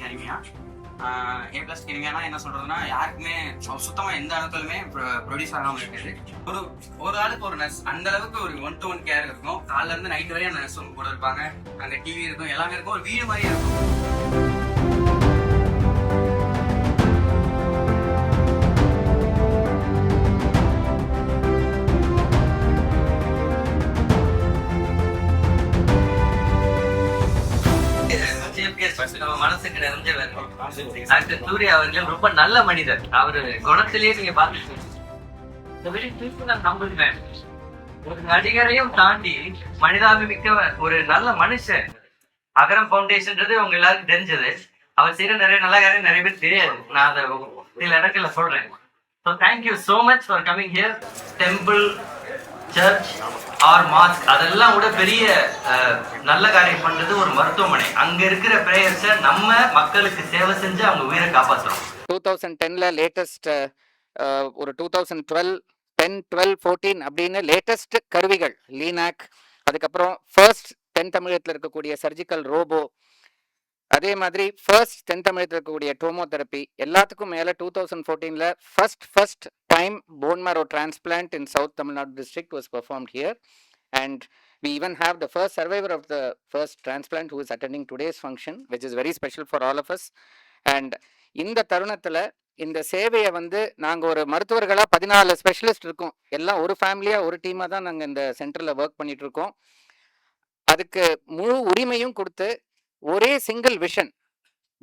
Anaemia. ஏ plus அனிமியானா என்ன சொல்றதுன்னா, யாருக்குமே சுத்தமா எந்த அணுக்களுமே ப்ரொடியூஸ் ஆகாம இருக்குது. ஒரு ஆளுக்கு ஒரு நர்ஸ், அந்த அளவுக்கு ஒரு 1-to-1 கேர் இருக்கும். காலைல இருந்து நைட் வரையும் அந்த நர்ஸ் கூட இருப்பாங்க. அங்க டிவி இருக்கும், எல்லாமே இருக்கும், ஒரு வீடு மாதிரி இருக்கும். மனசுக்கு நிறைஞ்சவர் டாக்டர் சூர்யா அவர்கள் ரொம்ப நல்ல மனிதர். அவரு குணத்திலேயே நீங்க பாத்துருக்கீங்க. ஒரு நடிகரையும் தாண்டி மனிதாபிமிக்க ஒரு நல்ல மனுஷன். அகரம் பவுண்டேஷன்றது உங்க எல்லாருக்கும் தெரிஞ்சது. அவர் செய்யற நிறைய நல்ல காரியம் நிறைய பேர் தெரியாது. நான் அதை சில இடத்துல சொல்றேன். So thank you so much for coming here. Temple, church or mosque அதெல்லாம் கூட பெரிய நல்ல காரியம் பண்றது ஒரு மருத்துவமனை. அங்க இருக்கிற பிரேயர்ஸை நம்ம மக்களுக்கு சேவை செஞ்சு அவங்க உயிரை காப்பாற்றுறோம். 2010ல லேட்டஸ்ட் ஒரு 2012, 10, 12, 14 அப்படின்னு லேட்டஸ்ட் கருவிகள் லீனாக், அதுக்கப்புறம் ஃபர்ஸ்ட் தென் தமிழகத்தில் இருக்கக்கூடிய சர்ஜிக்கல் ரோபோ, அதே மாதிரி ஃபர்ஸ்ட் தென் தமிழகத்தில் இருக்கக்கூடிய டோமோதெரப்பி, எல்லாத்துக்கும் மேலே 2014ல first time bone marrow transplant in South Tamil Nadu district was performed here, and we even have the first survivor of the first transplant who is attending today's function, which is very special for all of us. And இந்த தருணத்தில் இந்த சேவையை நாங்கள் ஒரு மருத்துவர்களாக 14 specialist இருக்கோம். எல்லாம் ஒரு ஃபேமிலியாக ஒரு டீமாக தான் நாங்கள் இந்த சென்டரில் ஒர்க் பண்ணிட்டு இருக்கோம். அதுக்கு முழு உரிமையும் கொடுத்து ஒரே single vision,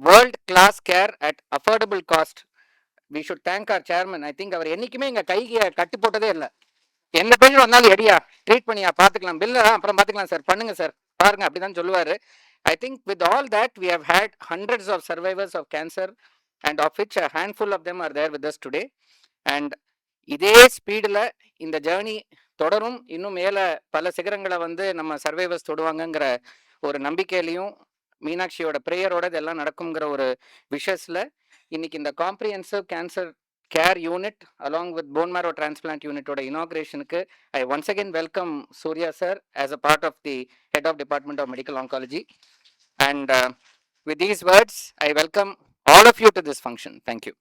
world class care at affordable cost. We should thank our chairman. I think அவர் என்னைக்குமே எங்கள் கைக்கு கட்டு போட்டதே இல்லை. என்ன பேர் வந்தாலும் எடியா ட்ரீட் பண்ணியா பார்த்துக்கலாம், பில்ல அப்புறம் பார்த்துக்கலாம் சார், பண்ணுங்க சார், பாருங்க, அப்படிதான் சொல்லுவார். I think with all that we have had hundreds of survivors of cancer, and of which a handful of them are there with us today. And இதே ஸ்பீடில் இந்த ஜேர்னி தொடரும். இன்னும் மேலே பல சிகரங்களை நம்ம சர்வைவர்ஸ் தொடுவாங்கங்கிற ஒரு நம்பிக்கையிலையும் மீனாட்சியோட ப்ரேயரோட இதெல்லாம் நடக்குங்கிற ஒரு விஷஸில் இன்னைக்கு இந்த comprehensive cancer care unit along with bone marrow transplant unitோட இனாக்ரேஷனுக்கு I once again welcome Surya sir as a part of the head of Department of Medical Oncology. And with these words, I welcome all of you to this function. Thank you.